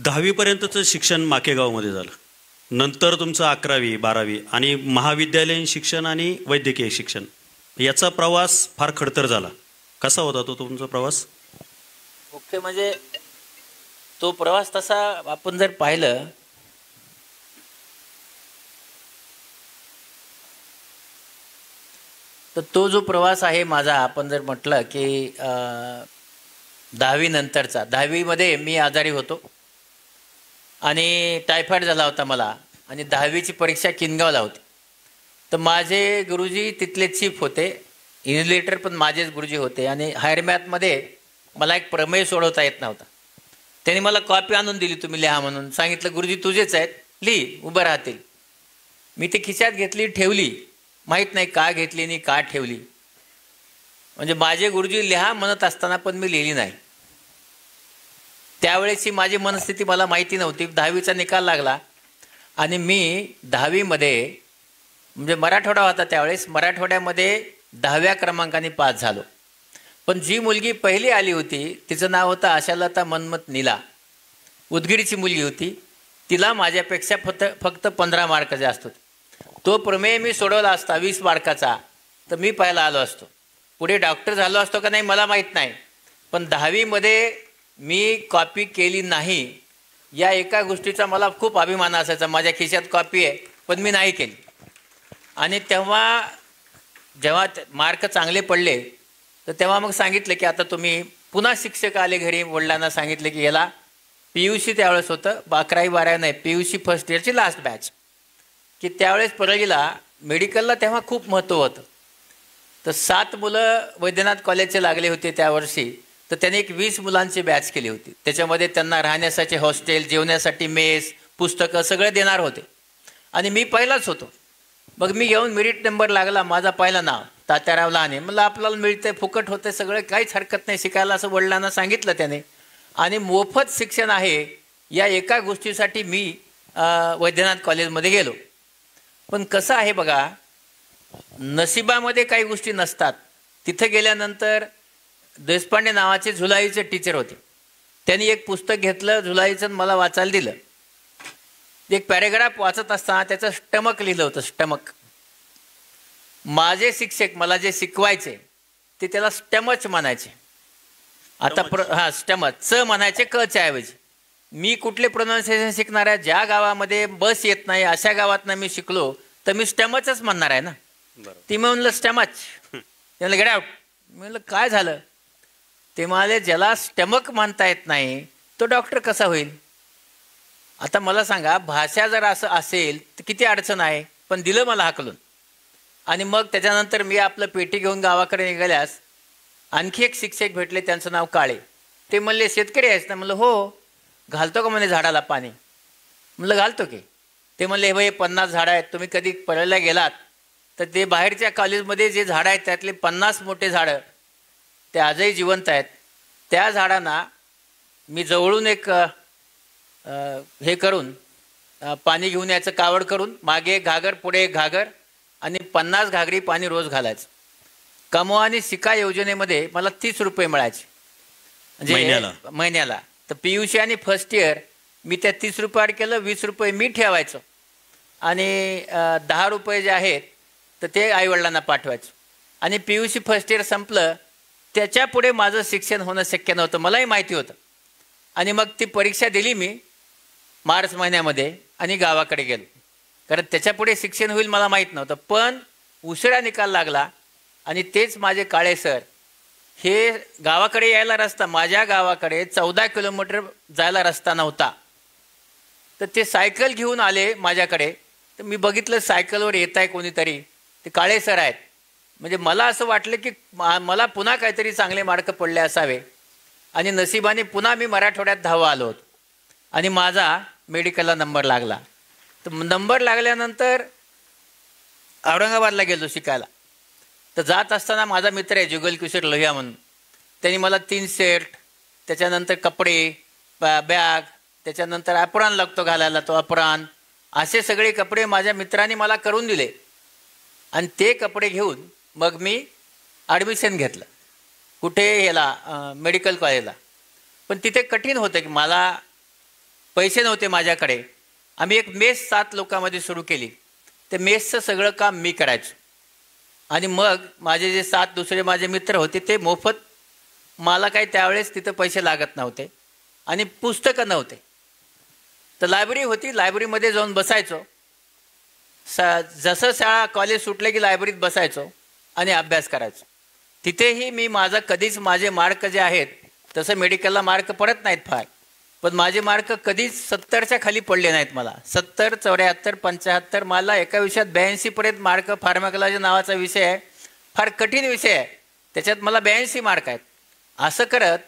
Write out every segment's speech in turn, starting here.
10वी पर्यंतचं शिक्षण माकेगावमध्ये झालं. नंतर तुमचं 11वी 12वी आणि महाविद्यालयीन शिक्षण आणि वैद्यकीय शिक्षण याचा प्रवास फार खडतर झाला. कसा होता तो तुमचा प्रवास? मुख्य म्हणजे तो प्रवास तसा आपण जर पाहिलं तर तो जो प्रवास आहे माझा, आपण जर म्हटलं की 10वी नंतरचा, 10वीमध्ये मी आजारी होतो आणि टायफॉईड झाला होता मला आणि 10वीची परीक्षा किनगावला होती. तर माझे गुरुजी तिथले चीफ होते, इन्व्हिजिलेटर पण माझेच गुरुजी होते आणि हायर मॅथमध्ये मला एक प्रमेय सोडवता येत नव्हता. त्यांनी मला कॉपी आणून दिली, तुम्ही लिहा म्हणून सांगितलं. गुरुजी तुझेच आहेत, लिही, उभं राहतील. मी ती खिशात घेतली, ठेवली. माहीत नाही का घेतली आणि का ठेवली. म्हणजे माझे गुरुजी लिहा म्हणत असताना पण मी लिहिली नाही. त्यावेळेची माझी मनस्थिती मला माहिती नव्हती. 10वीचा निकाल लागला आणि मी 10वीमध्ये म्हणजे मराठवाडा होता त्यावेळेस, मराठवाड्यामध्ये 10व्या क्रमांकाने पास झालो. पण जी मुलगी पहिली आली होती तिचं नाव होतं आशालता मनमत नीला, उदगीरची मुलगी होती. तिला माझ्यापेक्षा फक्त 15 मार्क जास्त होते. तो प्रमेय मी सोडवला असता 20 मार्काचा तर मी पहिला आलो असतो. पुढे डॉक्टर झालो असतो का नाही मला माहीत नाही. पण 10वीमध्ये मी कॉपी केली नाही या एका गोष्टीचा मला खूप अभिमान असायचा. माझ्या खिशात कॉपी आहे पण मी नाही केली. आणि जेव्हा मार्क चांगले पडले तर तेव्हा मग सांगितलं की आता तुम्ही पुन्हा शिक्षक आले घरी. वडिलांना सांगितले की याला PUC त्यावेळेस होतं, 11वी 12वी नाही, PUC फर्स्ट इयरची लास्ट बॅच, की त्यावेळेस परळीला मेडिकलला तेव्हा खूप महत्त्व होतं. तर 7 मुलं वैद्यनाथ कॉलेजचे लागले होते त्यावर्षी. तर त्याने एक 20 मुलांची बॅच केली होती. त्याच्यामध्ये त्यांना राहण्यासाठी हॉस्टेल, जेवण्यासाठी मेस, पुस्तकं सगळे देणार होते आणि मी पहिलाच होतो. मग मी येऊन मेरिट नंबर लागला, माझा पहिला नाव तात्याराव लहाने. मला आपल्याला मिळते, फुकट होते सगळं, काहीच हरकत नाही शिकायला असं वडिलांना सांगितलं त्याने. आणि मोफत शिक्षण आहे या एका गोष्टीसाठी मी वैद्यनाथ कॉलेजमध्ये गेलो. पण कसं आहे बघा, नशिबामध्ये काही गोष्टी नसतात. तिथं गेल्यानंतर देशपांडे नावाचे झुलाईचे टीचर होते. त्यांनी एक पुस्तक घेतलं झुलाईचं, मला वाचायला दिलं. एक पॅरेग्राफ वाचत असताना त्याचं स्टमक लिहिलं होतं, स्टमक. माझे शिक्षक मला जे शिकवायचे ते त्याला स्टमच म्हणायचे. आता स्टमच, च म्हणायचे क च्या ऐवजी. मी कुठले प्रोनाऊन्सिएशन शिकणार आहे? ज्या गावामध्ये बस येत नाही अशा गावातनं मी शिकलो तर मी स्टमचच म्हणणार आहे ना. ती म्हणलं स्टमच, त्याला गेट आउट. मी म्हणलं काय झालं? ते म्हणाले ज्याला स्टमक म्हणता येत नाही तो डॉक्टर कसा होईल? आता मला सांगा, भाषा जर असं असेल तर किती अडचण आहे. पण दिलं मला हाकलून. आणि मग त्याच्यानंतर मी आपलं पेटी घेऊन गावाकडे निघाल्यास आणखी एक शिक्षक भेटले, त्यांचं नाव काळे. ते म्हणले शेतकरी आहेस ना? म्हणलं हो. घालतो का म्हणे झाडाला पाणी? म्हणलं घालतो की. ते म्हणले हे बाई 50 झाडं आहेत, तुम्ही कधी परळीला गेलात तर ते बाहेरच्या कॉलेजमध्ये जे झाडं आहेत त्यातले 50 मोठे झाडं ते आजही जिवंत आहेत. त्या झाडांना मी जवळून एक हे करून पाणी घेऊन यायचं, कावड करून, मागे एक घागर पुढे एक घागर आणि 50 घागरी पाणी रोज घालायचं. कमवा आणि शिका योजनेमध्ये मला 30 रुपये मिळायचे म्हणजे महिन्याला. तर PUC आणि फर्स्ट इयर मी त्या 30 रुपयावर केलं. 20 रुपये मी ठेवायचो आणि 10 रुपये जे आहेत तर ते आईवडिलांना पाठवायचं. आणि PUC फर्स्ट इयर संपलं, त्याच्या पुढे माझं शिक्षण होणं शक्य नव्हतं, मलाही माहिती होतं. आणि मग ती परीक्षा दिली मी मार्च महिन्यामध्ये आणि गावाकडे गेलो, कारण त्याच्यापुढे शिक्षण होईल मला माहीत नव्हतं. पण उशिरा निकाल लागला आणि तेच माझे काळे सर, हे गावाकडे यायला रस्ता, माझ्या गावाकडे 14 किलोमीटर जायला रस्ता नव्हता, तर ते सायकल घेऊन आले माझ्याकडे. तर मी बघितलं सायकलवर येत आहे कोणीतरी, ते काळे सर आहेत. म्हणजे मला असं वाटलं की मला पुन्हा काहीतरी चांगले मार्क पडले असावे. आणि नशिबाने पुन्हा मी मराठवाड्यात 10वा आलो होतो आणि माझा मेडिकलला नंबर लागला. तर नंबर लागल्यानंतर औरंगाबादला गेलो शिकायला. तर जात असताना माझा मित्र आहे जुगल किशोर लोहिया म्हणून, त्यांनी मला 3 सेट, त्याच्यानंतर कपडे, बॅग, त्याच्यानंतर अप्राण लागतो घालायला तो अप्राण, असे सगळे कपडे माझ्या मित्रांनी मला करून दिले. आणि ते कपडे घेऊन मग मी ॲडमिशन घेतलं. कुठे याला मेडिकल कॉलेजला. पण तिथे कठीण होतं की मला पैसे नव्हते माझ्याकडे. आम्ही एक मेस 7 लोकांमध्ये सुरू केली. ते मेसचं सगळं काम मी करायचो. आणि मग माझे जे 7 दुसरे माझे मित्र होते ते मोफत, मला काही त्यावेळेस तिथं पैसे लागत नव्हते आणि पुस्तकं नव्हते. तर लायब्ररी होती, लायब्ररीमध्ये जाऊन बसायचो. जसं शाळा कॉलेज सुटले की लायब्ररीत बसायचो आणि अभ्यास करायचो. तिथेही मी कधीच माझे मार्क जे आहेत, तसं मेडिकलला मार्क पडत नाहीत फार, पण माझे मार्क कधीच 70च्या खाली पडले नाहीत. मला 70, 74, 75, मला एका विषयात 82पर्यंत मार्क. फार्माकोलॉजी नावाचा विषय आहे, फार कठीण विषय आहे, त्याच्यात मला 82 मार्क आहेत. असं करत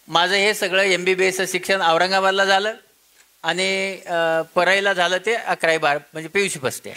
माझं हे सगळं MBBS शिक्षण औरंगाबादला झालं आणि परळीला झालं ते 11वी 12 म्हणजे PUC फर्स्ट इयर.